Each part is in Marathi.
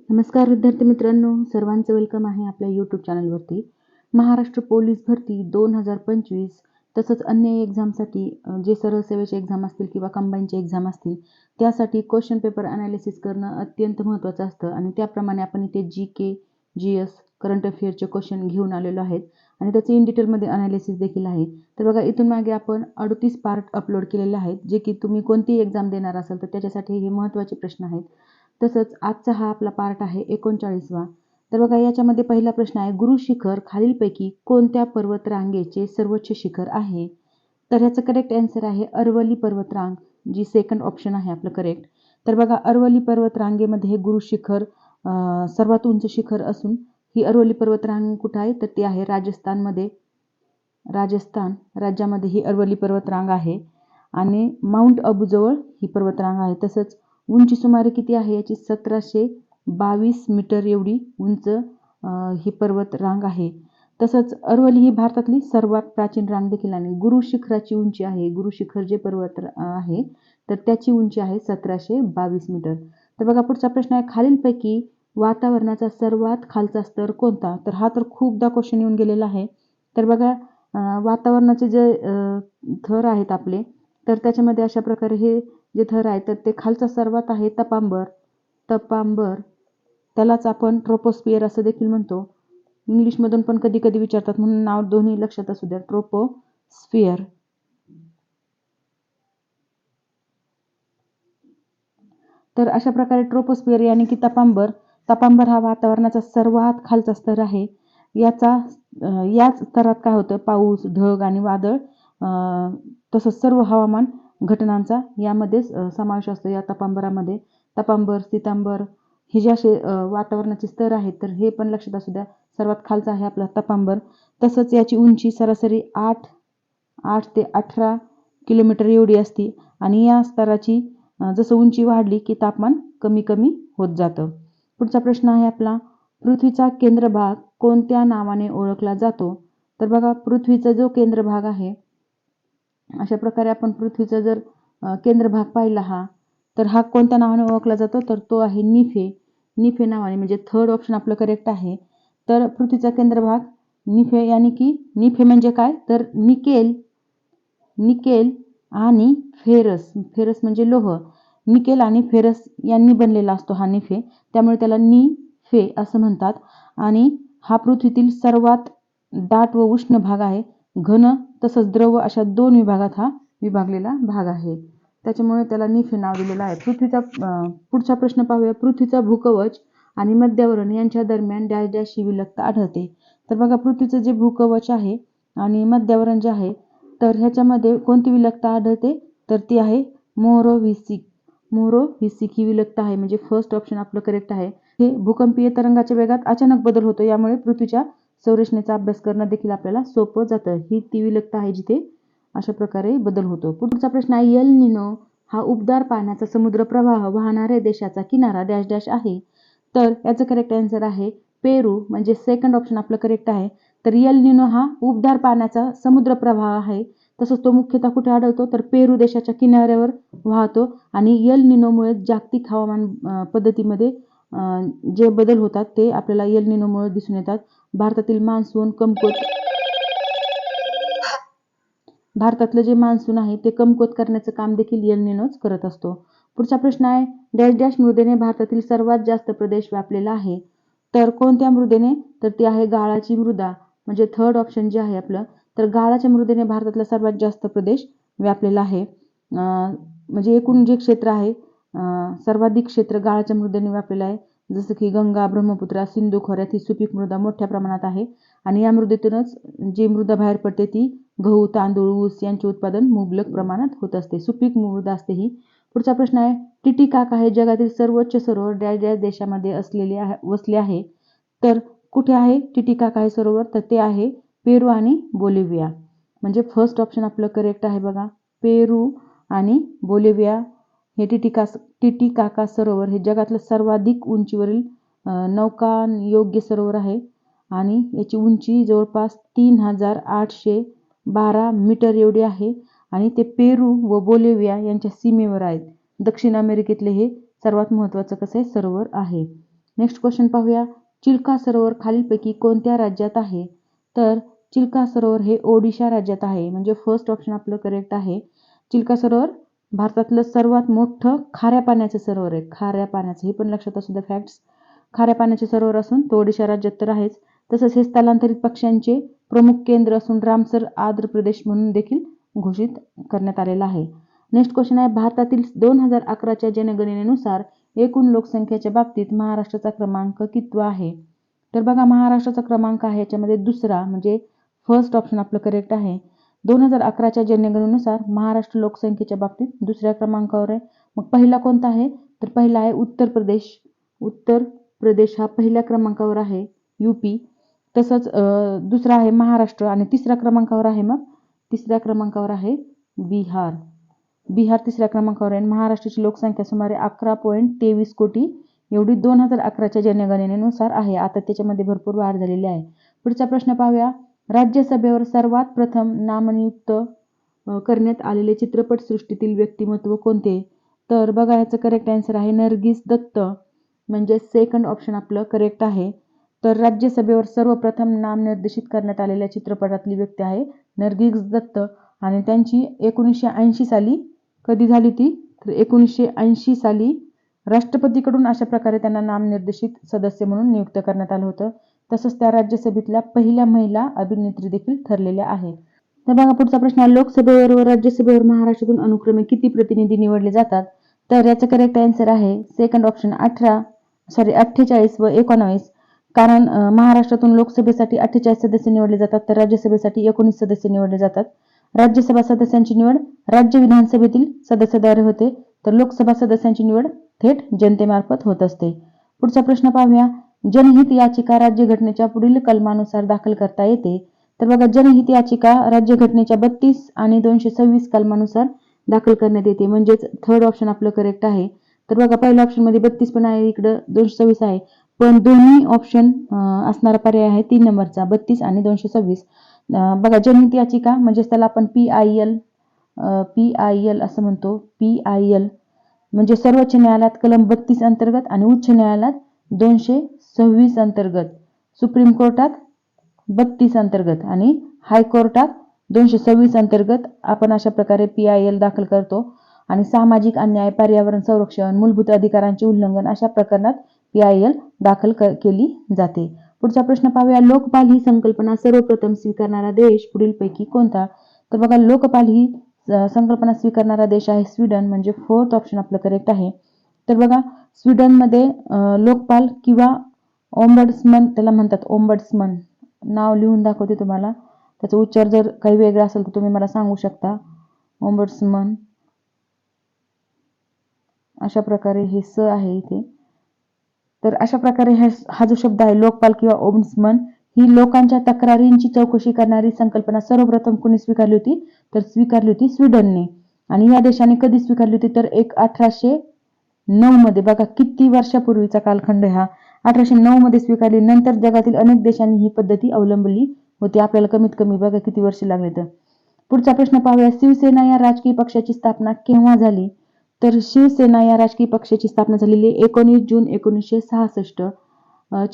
नमस्कार विद्यार्थी मित्रांनो, सर्वांचं वेलकम आहे आपल्या यूट्यूब चॅनलवरती. महाराष्ट्र पोलीस भरती 2025 तसंच अन्य एक्झामसाठी जे सरळ सेवेचे एक्झाम असतील किंवा कंबाईनचे एक्झाम असतील त्यासाठी क्वेश्चन पेपर ॲनालिसिस करणं अत्यंत महत्त्वाचं असतं आणि त्याप्रमाणे आपण इथे GK, GS, करंट अफेअरचे क्वेश्चन घेऊन आलेलो आहेत आणि त्याचे इन डिटेलमध्ये ॲनालिसिस देखील आहे. तर बघा, इथून मागे आपण 38 पार्ट अपलोड केलेले आहेत, जे की तुम्ही कोणतीही एक्झाम देणार असाल तर त्याच्यासाठी हे महत्त्वाचे प्रश्न आहेत. तसंच आजचा हा आपला पार्ट आहे 39वा. तर बघा, याच्यामध्ये पहिला प्रश्न आहे, गुरु शिखर खालीलपैकी कोणत्या पर्वतरांगेचे सर्वोच्च शिखर आहे? तर ह्याचं करेक्ट आन्सर आहे अरवली पर्वतरांग, जी सेकंड ऑप्शन आहे आपलं करेक्ट. तर बघा, अरवली पर्वतरांगेमध्ये हे गुरु शिखर सर्वात उंच शिखर असून ही अरवली पर्वतरांग कुठं आहे तर ती आहे राजस्थानमध्ये. राजस्थान राज्यामध्ये ही अरवली पर्वतरांग आहे आणि माउंट अबूजवळ ही पर्वतरांग आहे. तसंच उंची सुमारे किती आहे याची? 1722 मीटर एवढी उंच ही पर्वतरांग आहे. तसंच अरवली ही भारतातली सर्वात प्राचीन रांग देखील आहे. गुरु शिखराची उंची आहे, गुरु शिखर जे पर्वत आहे तर त्याची उंची आहे 1722 मीटर. तर बघा, पुढचा प्रश्न आहे, खालीलपैकी वातावरणाचा सर्वात खालचा स्तर कोणता? तर हा तर खूपदा क्वेश्चन येऊन गेलेला आहे. तर बघा, वातावरणाचे जे थर आहेत आपले, तर त्याच्यामध्ये अशा प्रकारे हे जे थर आहे तर ते खालचा सर्वात आहे तपांबर. त्यालाच आपण ट्रोपोस्फिअर असं देखील म्हणतो. इंग्लिशमधून पण कधी कधी विचारतात, म्हणून नाव दोन्ही लक्षात असू द्या, ट्रोपोस्फिअर. तर अशा प्रकारे ट्रोपोस्फिअर यानी की तपांबर हा वातावरणाचा सर्वात खालचा स्तर आहे. याच स्तरात काय होतं, पाऊस, ढग आणि वादळ तसंच सर्व हवामान घटनांचा यामध्ये समावेश असतो या तपांबरामध्ये. तपांबर, सीतांबर हे जे असे वातावरणाचे स्तर आहेत तर हे पण लक्षात असू द्या, सर्वात खालचा आहे आपला तपांबर. तसंच याची उंची सरासरी 8 ते 18 किलोमीटर एवढी असते आणि या स्तराची जसं उंची वाढली की तापमान कमी कमी होत जातं. पुढचा प्रश्न आहे आपला, पृथ्वीचा केंद्रभाग कोणत्या नावाने ओळखला जातो? तर बघा, पृथ्वीचा जो केंद्रभाग आहे, अशा प्रकारे आपण पृथ्वीचा जर केंद्रभाग पाहिला हा, तर हा कोणत्या नावाने ओळखला जातो तर तो आहे निफे नावाने, म्हणजे थर्ड ऑप्शन आपलं करेक्ट आहे. तर पृथ्वीचा केंद्रभाग निफे, यानी की निफे म्हणजे काय तर निकेल आणि फेरस म्हणजे लोह. निकेल आणि फेरस यांनी बनलेला असतो हा निफे, त्यामुळे त्याला निफे असं म्हणतात. आणि हा पृथ्वीतील सर्वात दाट व उष्ण भाग आहे. घन तसंच द्रव अशा 2 विभागात हा विभागलेला भाग आहे, त्याच्यामुळे त्याला निफे नाव दिलेलं आहे. पुढचा प्रश्न पाहूया, पृथ्वीचा भूकवच आणि मध्यावरण यांच्या दरम्यान डॅश डॅश ही विलगता आढळते. तर बघा, पृथ्वीचं जे भूकवच आहे आणि मध्यावरण जे आहे तर ह्याच्यामध्ये कोणती विलगता आढळते तर ती आहे मोरोव्हिसिक ही विलगता आहे, म्हणजे फर्स्ट ऑप्शन आपलं करेक्ट आहे. हे भूकंपीय तरंगाच्या वेगात अचानक बदल होतो, यामुळे पृथ्वीच्या संरचनेचा अभ्यास करणं देखील आपल्याला सोपं जातं. ही ती विलगता आहे जिथे अशा प्रकारे बदल होतो. पुढचा प्रश्न आहे, एल निनो हा उबदार पाण्याचा समुद्र प्रवाह वाहणाऱ्या देशाचा किनारा डॅश डॅश आहे. तर याचं करेक्ट आन्सर आहे पेरू, म्हणजे सेकंड ऑप्शन आपलं करेक्ट आहे. तर एल निनो हा उबदार पाण्याचा समुद्र प्रवाह आहे. तसंच तो मुख्यतः कुठे आढळतो तर पेरू देशाच्या किनाऱ्यावर वाहतो आणि एल निनोमुळे जागतिक हवामान पद्धतीमध्ये जे बदल होतात ते आपल्याला एल निनोमुळे दिसून येतात. भारतातलं जे मान्सून आहे ते कमकुवत करण्याचं काम देखील एल निनोच करत असतो. पुढचा प्रश्न आहे, डॅश डॅश मृदेने भारतातील सर्वात जास्त प्रदेश व्यापलेला आहे. तर कोणत्या मृदेने तर ती आहे गाळाची मृदा, म्हणजे थर्ड ऑप्शन जे आहे आपलं, तर गाळाच्या मृदेने भारतातला सर्वात जास्त प्रदेश व्यापलेला आहे. म्हणजे एकूण जे क्षेत्र आहे सर्वाधिक क्षेत्र गाळाच्या मृदेने व्यापलेलं आहे. जसं की गंगा, ब्रह्मपुत्रा, सिंधू खोऱ्यात ही सुपीक मृदा मोठ्या प्रमाणात आहे आणि या मृदेतूनच जी मृदा बाहेर पडते ती गहू, तांदूळ, ऊस यांचे उत्पादन मुबलक प्रमाणात होत असते. सुपीक मृदा असते ही. पुढचा प्रश्न आहे, टिटिकाका हे जगातील सर्वोच्च सरोवर डॅश डॅश देशामध्ये वसले आहे. तर कुठे आहे टिटिकाका हे सरोवर तर ते आहे पेरू आणि बोलिव्हिया, म्हणजे फर्स्ट ऑप्शन आपलं करेक्ट आहे. बघा, पेरू आणि बोलिव्हिया हे टिटिकाका सरोवर हे जगातलं सर्वाधिक उंचीवरील नौकायोग्य सरोवर आहे आणि याची उंची जवळपास 3812 मीटर एवढी आहे आणि ते पेरू व बोलिव्हिया यांच्या सीमेवर आहेत. दक्षिण अमेरिकेतले हे सर्वात महत्त्वाचं कसं आहे सरोवर आहे. नेक्स्ट क्वेश्चन पाहूया. चिल्का सरोवर खालीलपैकी कोणत्या राज्यात आहे? तर चिल्का सरोवर हे ओडिशा राज्यात आहे. म्हणजे फर्स्ट ऑप्शन आपलं करेक्ट आहे. चिल्का सरोवर भारतातलं सर्वात मोठं खाऱ्या पाण्याचं सरोवर आहे. खाऱ्या पाण्याचं, हे पण लक्षात असू द्या फॅक्ट्स. खाऱ्या पाण्याचे सरोवर असून तो ओडिशा राज्यात तर आहेच. तसंच हे स्थलांतरित पक्ष्यांचे प्रमुख केंद्र असून रामसर आंध्र प्रदेश म्हणून देखील घोषित करण्यात आलेला आहे. नेक्स्ट क्वेश्चन आहे. भारतातील 2011च्या जनगणनेनुसार एकूण लोकसंख्येच्या बाबतीत महाराष्ट्राचा क्रमांक कितवा आहे? तर बघा, महाराष्ट्राचा क्रमांक आहे याच्यामध्ये दुसरा, म्हणजे फर्स्ट ऑप्शन आपलं करेक्ट आहे. 2011च्या जनगणनेनुसार महाराष्ट्र लोकसंख्येच्या बाबतीत दुसऱ्या क्रमांकावर आहे. मग पहिला कोणता आहे? तर पहिला आहे उत्तर प्रदेश. उत्तर प्रदेश हा पहिल्या क्रमांकावर आहे. UP. तसंच दुसरा आहे महाराष्ट्र आणि तिसऱ्या क्रमांकावर आहे, मग तिसऱ्या क्रमांकावर आहे बिहार. बिहार तिसऱ्या क्रमांकावर आहे. महाराष्ट्राची लोकसंख्या सुमारे 11.23 कोटी एवढी 2011च्या जनगणनेनुसार आहे. आता त्याच्यामध्ये भरपूर वाढ झालेली आहे. पुढचा प्रश्न पाहूया. राज्यसभेवर सर्वात प्रथम नामनियुक्त करण्यात आलेले चित्रपटसृष्टीतील व्यक्तिमत्व कोणते? तर बघा, याचं करेक्ट आन्सर आहे नर्गिस दत्त. म्हणजे सेकंड ऑप्शन आपलं करेक्ट आहे. तर राज्यसभेवर सर्वप्रथम नामनिर्देशित करण्यात आलेल्या चित्रपटातली व्यक्ती आहे नर्गिस दत्त आणि त्यांची 1980 साली कधी झाली ती? तर 1980 साली राष्ट्रपतीकडून अशा प्रकारे त्यांना नामनिर्देशित सदस्य म्हणून नियुक्त करण्यात आलं होतं. तसंच त्या राज्यसभेतल्या पहिल्या महिला अभिनेत्री देखील ठरलेल्या आहेत. तर बघा, पुढचा प्रश्न आहे. लोकसभेवर व राज्यसभेवर महाराष्ट्रातून अनुक्रमे किती प्रतिनिधी निवडले जातात? तर याचं करेक्ट आन्सर आहे सेकंड ऑप्शन 48 व 19. कारण महाराष्ट्रातून लोकसभेसाठी 48 सदस्य निवडले जातात, तर राज्यसभेसाठी 19 सदस्य निवडले जातात. राज्यसभा सदस्यांची निवड राज्य विधानसभेतील सदस्याद्वारे होते, तर लोकसभा सदस्यांची निवड थेट जनतेमार्फत होत असते. पुढचा प्रश्न पाहूया. जनहित याचिका राज्यघटनेच्या पुढील कलमानुसार दाखल करता येते? तर बघा, जनहित याचिका राज्यघटनेच्या 32 आणि 226 कलमानुसार दाखल करण्यात येते. म्हणजेच थर्ड ऑप्शन आपलं करेक्ट आहे. तर बघा, पहिल्या ऑप्शनमध्ये 32 पण आहे, इकडं 226 आहे, पण दोन्ही ऑप्शन असणारा पर्याय आहे 3 नंबरचा, 32 आणि 226. बघा, जनहित याचिका म्हणजेच त्याला आपण PIL असं म्हणतो. PIL म्हणजे सर्वोच्च न्यायालयात कलम 32 अंतर्गत आणि उच्च न्यायालयात 226 अंतर्गत, सुप्रीम कोर्टात 32 अंतर्गत आणि हायकोर्टात 226 अंतर्गत आपण अशा प्रकारे PIL दाखल करतो. आणि सामाजिक अन्याय, पर्यावरण संरक्षण, मूलभूत अधिकारांचे उल्लंघन अशा प्रकरणात PIL दाखल केली जाते. पुढचा प्रश्न पाहूया. लोकपाल ही संकल्पना सर्वप्रथम स्वीकारणारा देश पुढीलपैकी कोणता? तर बघा, लोकपाल ही संकल्पना स्वीकारणारा देश आहे स्वीडन. म्हणजे फोर्थ ऑप्शन आपलं करेक्ट आहे. तर बघा, स्वीडनमध्ये लोकपाल किंवा ओम्बड्समन त्याला म्हणतात. ओम्बड्समन नाव लिहून दाखवते तुम्हाला. त्याचा उच्चार जर काही वेगळा असेल तर तुम्ही मला सांगू शकता. ओम्बड्समन अशा प्रकारे हे स आहे इथे. तर अशा प्रकारे हा जो शब्द आहे लोकपाल किंवा ओम्बड्समन, ही लोकांच्या तक्रारींची चौकशी करणारी संकल्पना सर्वप्रथम कोणी स्वीकारली होती? तर स्वीकारली होती स्वीडनने. आणि या देशाने कधी स्वीकारली होती? तर 1809 मध्ये. बघा, किती वर्षापूर्वीचा कालखंड हा. 1809 मध्ये स्वीकारली. नंतर जगातील अनेक देशांनी ही पद्धती अवलंबली होती. आपल्याला कमीत कमी बघा किती वर्ष लागले. तर पुढचा प्रश्न पाहूया. शिवसेना या राजकीय पक्षाची स्थापना केव्हा झाली? तर शिवसेना या राजकीय पक्षाची स्थापना झालेली 19 जून 1966.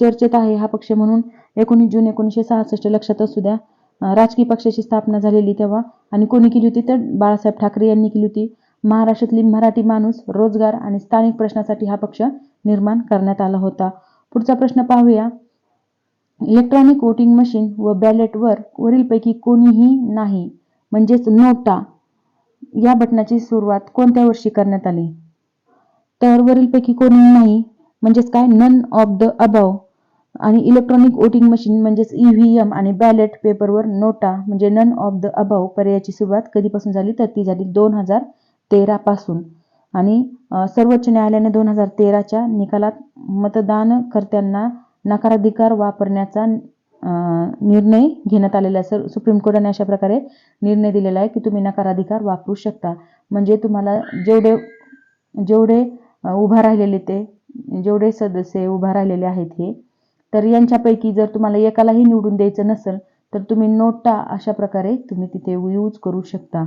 चर्चेत आहे हा पक्ष म्हणून 19 जून 1966 लक्षात असू द्या. राजकीय पक्षाची स्थापना झालेली तेव्हा. आणि कोणी केली होती? तर बाळासाहेब ठाकरे यांनी केली होती. महाराष्ट्रातली मराठी माणूस, रोजगार आणि स्थानिक प्रश्नासाठी हा पक्ष निर्माण करण्यात आला होता. पुढचा प्रश्न पाहूया. इलेक्ट्रॉनिक वोटिंग मशीन व बॅलेटवर वरीलपैकी कोणीही नाही म्हणजेच नोटा या बटनाची सुरुवात कोणत्या वर्षी करण्यात आली? तर वरीलपैकी कोणीही नाही म्हणजेच काय? None of the above. आणि इलेक्ट्रॉनिक वोटिंग मशीन म्हणजेच EVM आणि बॅलेट पेपरवर नोटा म्हणजे नन ऑफ द अबव पर्यायाची सुरुवात कधीपासून झाली? तर ती झाली 2013 पासून. आणि सर्वोच्च न्यायालयाने 2013च्या निकालात मतदानकर्त्यांना नकाराधिकार वापरण्याचा निर्णय घेण्यात आलेला आहे. सुप्रीम कोर्टाने अशा प्रकारे निर्णय दिलेला आहे की तुम्ही नकाराधिकार वापरू शकता. म्हणजे तुम्हाला जेवढे उभा राहिलेले जेवढे सदस्य उभा राहिलेले आहेत हे, तर यांच्यापैकी जर तुम्हाला एकालाही निवडून द्यायचं नसेल तर तुम्ही नोटा अशा प्रकारे तुम्ही तिथे यूज करू शकता.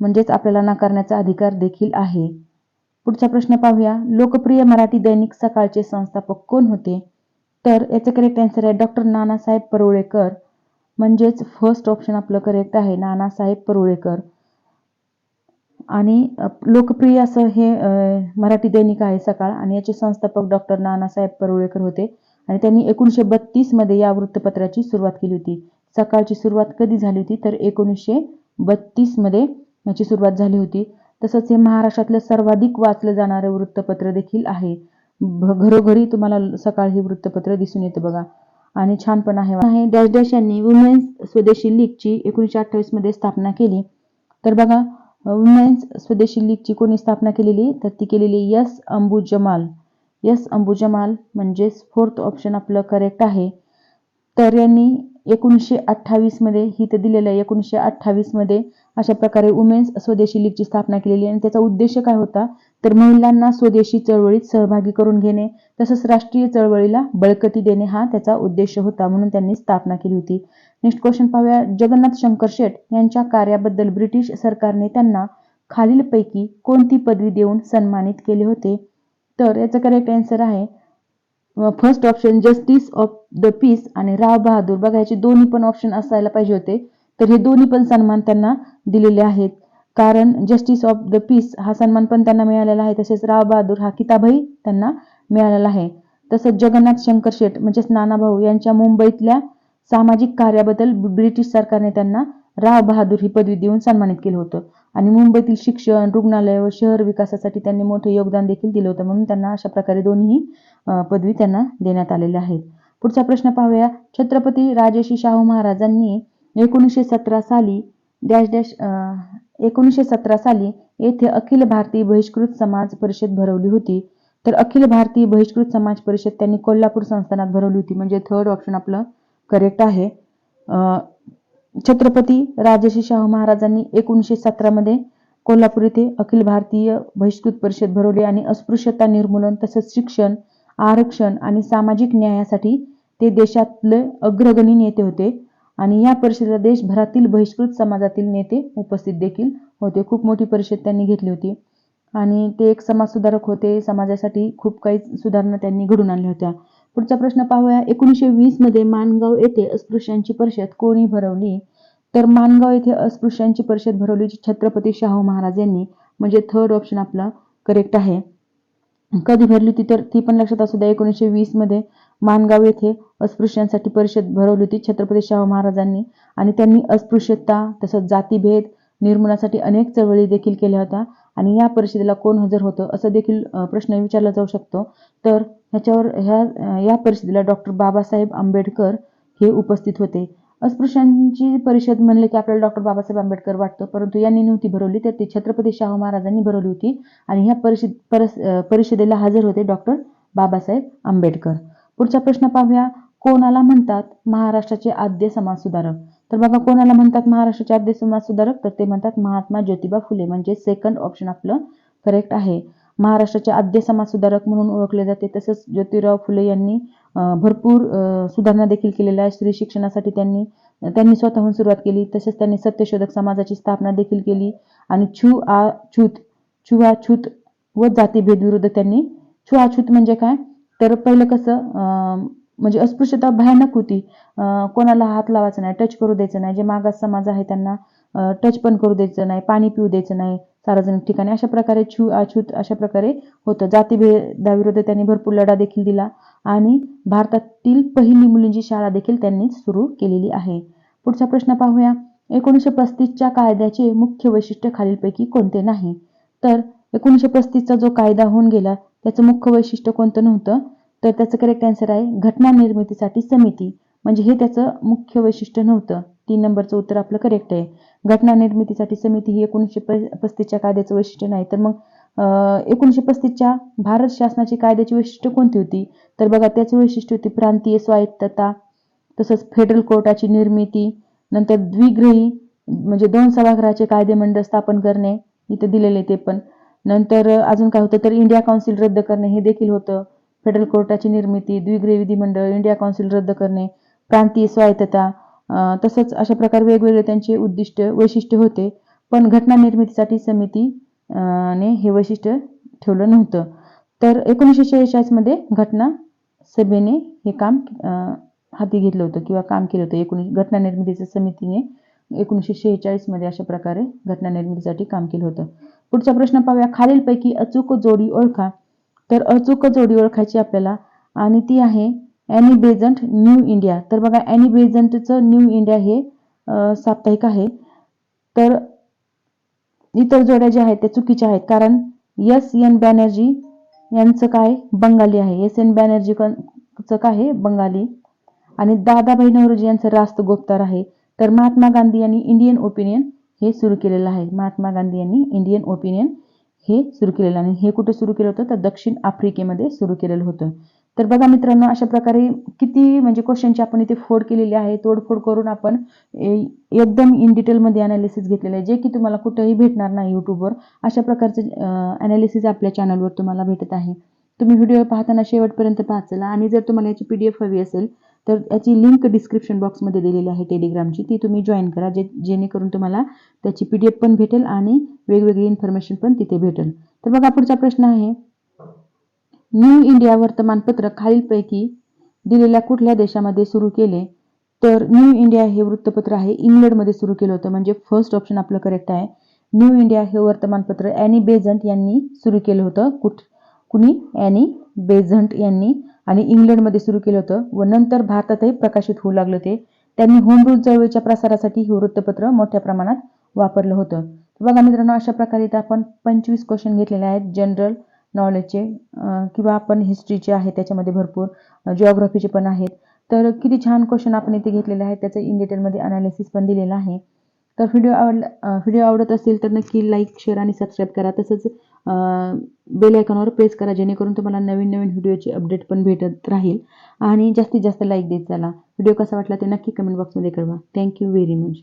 म्हणजेच आपल्याला नाकारण्याचा अधिकार देखील आहे. पुढचा प्रश्न पाहूया. लोकप्रिय मराठी दैनिक सकाळचे संस्थापक कोण होते? तर याचं करेक्ट आन्सर आहे डॉक्टर नानासाहेब परुळेकर. म्हणजेच फर्स्ट ऑप्शन आपलं करेक्ट आहे, नानासाहेब परुळेकर. आणि लोकप्रिय असं हे मराठी दैनिक आहे सकाळ, आणि याचे संस्थापक डॉक्टर नानासाहेब परुळेकर होते. आणि त्यांनी 1932 मध्ये या वृत्तपत्राची सुरुवात केली होती. सकाळची सुरुवात कधी झाली होती? तर 1932 मध्ये याची सुरुवात झाली होती. तसंच हे महाराष्ट्रातलं सर्वाधिक वाचलं जाणारं वृत्तपत्र देखील आहे. घरोघरी तुम्हाला सकाळ हे वृत्तपत्र दिसून येतं बघा, आणि छान पण आहे. डॅश डॅश यांनी वुमेन्स स्वदेशी लीगची 1928 मध्ये स्थापना केली. तर बघा, वुमेन्स स्वदेशी लीगची कोणी स्थापना केलेली? तर ती केलेली एस अंबुजमाल. एस अंबुजमाल म्हणजेच फोर्थ ऑप्शन आपलं करेक्ट आहे. तर यांनी 1928 मध्ये ही तर दिलेलं आहे, 1928 मध्ये अशा प्रकारे वुमेन्स स्वदेशी लीगची स्थापना केलेली. आणि त्याचा उद्देश काय होता? तर महिलांना स्वदेशी चळवळीत सहभागी करून घेणे, तसंच राष्ट्रीय चळवळीला बळकटी देणे हा त्याचा उद्देश होता, म्हणून त्यांनी स्थापना केली होती. नेक्स्ट क्वेश्चन पाहूया. जगन्नाथ शंकर शेठ यांच्या कार्याबद्दल ब्रिटिश सरकारने त्यांना खालीलपैकी कोणती पदवी देऊन सन्मानित केले होते? तर याचं करेक्ट आन्सर आहे first option justice of the peace आणि राव बहादूर. बघा, याचे दोन्ही पण ऑप्शन असायला पाहिजे होते. तर हे दोन्ही पण सन्मान त्यांना दिलेले आहेत, कारण जस्टिस ऑफ द पीस हा सन्मान पण त्यांना मिळालेला आहे, तसेच राव बहादूर हा किताबही त्यांना मिळालेला आहे. तसंच जगन्नाथ शंकर शेठ म्हणजेच नानाभाऊ यांच्या मुंबईतल्या सामाजिक कार्याबद्दल ब्रिटिश सरकारने त्यांना राव बहादूर ही पदवी देऊन सन्मानित केलं होतं. आणि मुंबईतील शिक्षण, रुग्णालय व शहर विकासासाठी त्यांनी मोठे योगदान देखील दिलं होतं, म्हणून त्यांना अशा प्रकारे दोन्ही पदवी त्यांना देण्यात आलेल्या आहेत. पुढचा प्रश्न पाहूया. छत्रपती राजर्षी शाहू महाराजांनी 1917 साली डॅश डॅश 1917 साली येथे अखिल भारतीय बहिष्कृत समाज परिषद भरवली होती. तर अखिल भारतीय बहिष्कृत समाज परिषद त्यांनी कोल्हापूर संस्थानात भरवली होती, म्हणजे थर्ड ऑप्शन आपलं करेक्ट आहे. छत्रपती राजर्षी शाहू महाराजांनी 1917 मध्ये कोल्हापूर येथे अखिल भारतीय बहिष्कृत परिषद भरवली, आणि अस्पृश्यता निर्मूलन, तसंच शिक्षण, आरक्षण आणि सामाजिक न्यायासाठी ते देशातले अग्रगणी नेते होते. आणि या परिषदेला देशभरातील बहिष्कृत समाजातील नेते उपस्थित देखील होते. खूप मोठी परिषद त्यांनी घेतली होती, आणि ते एक समाज सुधारक होते. समाजासाठी खूप काही सुधारणा त्यांनी घडून आणल्या होत्या. पुढचा प्रश्न पाहूया. 1920 मध्ये माणगाव येथे अस्पृश्यांची परिषद कोणी भरवली? तर माणगाव येथे अस्पृश्यांची परिषद भरवली छत्रपती शाहू महाराज यांनी, म्हणजे थर्ड ऑप्शन आपला करेक्ट आहे. कधी भरली होती? तर ती पण लक्षात असू द्या. 1920 मध्ये माणगाव येथे अस्पृश्यांसाठी परिषद भरवली होती छत्रपती शाहू महाराजांनी, आणि त्यांनी अस्पृश्यता तसंच जातीभेद निर्मूलनासाठी अनेक चळवळी देखील केल्या होत्या. आणि या परिषदेला कोण हजर होतं असं देखील प्रश्न विचारला जाऊ शकतो. तर या परिषदेला डॉक्टर बाबासाहेब आंबेडकर हे उपस्थित होते. अस्पृश्यांची परिषद म्हणले की आपल्याला डॉक्टर बाबासाहेब आंबेडकर वाटतं, परंतु यांनी नव्हती भरवली, तर ती छत्रपती शाहू महाराजांनी भरवली होती. आणि ह्या परिषदेला हजर होते डॉक्टर बाबासाहेब आंबेडकर. पुढचा प्रश्न पाहूया. कोणाला म्हणतात महाराष्ट्राचे आद्य समाज सुधारक? तर बघा, कोणाला म्हणतात महाराष्ट्राचे आद्य समाज सुधारक? तर ते म्हणतात महात्मा ज्योतिबा फुले, म्हणजे सेकंड ऑप्शन आपलं करेक्ट आहे. महाराष्ट्राचे आद्य समाज सुधारक म्हणून ओळखले जाते. तसंच ज्योतिराव फुले यांनी भरपूर सुधारणा देखील केलेल्या आहे. स्त्री शिक्षणासाठी त्यांनी स्वतःहून सुरुवात केली. तसेच त्यांनी सत्यशोधक समाजाची स्थापना देखील केली. आणि छुआछूत व जातीभेद विरुद्ध त्यांनी, छुआछूत म्हणजे काय? तर पहिलं कसं म्हणजे अस्पृश्यता भयानक होती. कोणाला हात लावायचा नाही, टच करू द्यायचं नाही. जे मागास समाज आहे त्यांना टच पण करू द्यायचं नाही, पाणी पिऊ द्यायचं नाही सार्वजनिक ठिकाणी. अशा प्रकारे छुआछूत अशा प्रकारे होतं. जातीभेदाविरुद्ध त्यांनी भरपूर लढा देखील दिला, आणि भारतातील पहिली मुलींची शाळा देखील त्यांनीच सुरू केलेली आहे. पुढचा प्रश्न पाहूया. 1935च्या कायद्याचे मुख्य वैशिष्ट्य खालीलपैकी कोणते नाही? तर 1935चा जो कायदा होऊन गेला त्याचं मुख्य वैशिष्ट्य कोणतं नव्हतं? तर त्याचं करेक्ट आन्सर आहे घटना निर्मितीसाठी समिती, म्हणजे हे त्याचं मुख्य वैशिष्ट्य नव्हतं. 3 नंबरचं उत्तर आपलं करेक्ट आहे. घटना निर्मितीसाठी समिती ही 1935च्या कायद्याचं वैशिष्ट्य नाही. तर मग 1935च्या भारत शासनाची कायद्याची वैशिष्ट्य कोणती होती? तर बघा, त्याची वैशिष्ट्य होती प्रांतीय स्वायत्तता, तसंच फेडरल कोर्टाची निर्मिती, नंतर द्विगृही म्हणजे 2 सभागृहाचे कायदेमंडळ स्थापन करणे, इथं दिलेले ते पण. नंतर अजून काय होतं? तर इंडिया काउन्सिल रद्द करणे हे देखील होतं. फेडरल कोर्टाची निर्मिती, द्विगृही विधिमंडळ, इंडिया काउन्सिल रद्द करणे, प्रांतीय स्वायत्तता, तसंच अशा प्रकारे वेगवेगळे त्यांचे वैशिष्ट्य होते. पण घटना निर्मितीसाठी समिती ने हे वैशिष्ट्य ठेवलं नव्हतं. तर 1946 मध्ये घटना सभेने हे काम हाती घेतलं होतं किंवा काम केलं होतं. घटना निर्मितीच्या समितीने 1946 मध्ये अशा प्रकारे घटना निर्मितीसाठी काम केलं होतं. पुढचा प्रश्न पाहूया. खालीलपैकी अचूक जोडी ओळखा. तर अचूक जोडी ओळखायची आपल्याला आणि ती आहे ॲनी बेझंट न्यू इंडिया. तर बघा, ॲनी बेझंटचं न्यू इंडिया हे साप्ताहिक आहे. तर इतर जोड्या ज्या आहेत त्या चुकीच्या आहेत, कारण S.N. बॅनर्जी यांचं काय बंगाली आहे. S.N. बॅनर्जीचं काय आहे बंगाली. आणि दादाभाई नौरोजी यांचं रास्त गुप्तार आहे. तर महात्मा गांधी यांनी इंडियन ओपिनियन हे सुरू केलेलं आहे. महात्मा गांधी यांनी इंडियन ओपिनियन हे सुरू केलेलं आहे. हे कुठे सुरू केलं होतं तर दक्षिण आफ्रिकेमध्ये सुरू केलेलं होतं. तर बघा मित्रांनो, अशा प्रकारे किती म्हणजे क्वेश्चनची आपण इथे फोड केलेली आहे. तोडफोड करून आपण एकदम इन डिटेलमध्ये अनालिसिस घेतलेलं आहे, जे की तुम्हाला कुठेही भेटणार नाही यूट्यूबवर. अशा प्रकारचं अनालिसिस आपल्या चॅनलवर तुम्हाला भेटत आहे. तुम्ही व्हिडिओ पाहताना शेवटपर्यंत पाहत चला. आणि जर तुम्हाला याची PDF हवी असेल तर याची लिंक डिस्क्रिप्शन बॉक्समध्ये दिलेली आहे टेलिग्रामची. ती तुम्ही जॉईन करा, जेणेकरून तुम्हाला त्याची PDF पण भेटेल आणि वेगवेगळी इन्फॉर्मेशन पण तिथे भेटेल. तर बघा, पुढचा प्रश्न आहे. न्यू इंडिया वर्तमानपत्र खालीलपैकी दिलेल्या कुठल्या देशामध्ये सुरू केले? तर न्यू इंडिया हे वृत्तपत्र आहे इंग्लंडमध्ये सुरू केलं होतं. म्हणजे फर्स्ट ऑप्शन आपलं करेक्ट आहे. न्यू इंडिया हे वर्तमानपत्र ॲनी बेझंट यांनी सुरू केलं होतं. कुणी? ॲनी बेझंट यांनी. आणि इंग्लंडमध्ये सुरू केलं होतं व नंतर भारतातही प्रकाशित होऊ लागलं ते. त्यांनी होम रूल चळवळीच्या प्रसारासाठी हे वृत्तपत्र मोठ्या प्रमाणात वापरलं होतं. बघा मित्रांनो, अशा प्रकारे इथं आपण 25 क्वेश्चन घेतलेले आहेत जनरल नॉलेजचे किंवा आपण हिस्ट्रीचे आहेत, त्याच्यामध्ये भरपूर जिओग्राफीचे पण आहेत. तर किती छान क्वेश्चन आपण इथे घेतलेले आहेत, त्याचं इन डिटेलमध्ये अनालिसिस पण दिलेलं आहे. तर व्हिडिओ आवडत असेल तर नक्की लाईक, शेअर आणि सबस्क्राईब करा. तसंच बेल आयकॉनवर प्रेस करा, जेणेकरून तुम्हाला नवीन नवीन व्हिडिओची अपडेट पण भेटत राहील. आणि जास्तीत जास्त लाईक देत चला. व्हिडिओ कसा वाटला ते नक्की कमेंट बॉक्समध्ये कळवा. Thank you very much.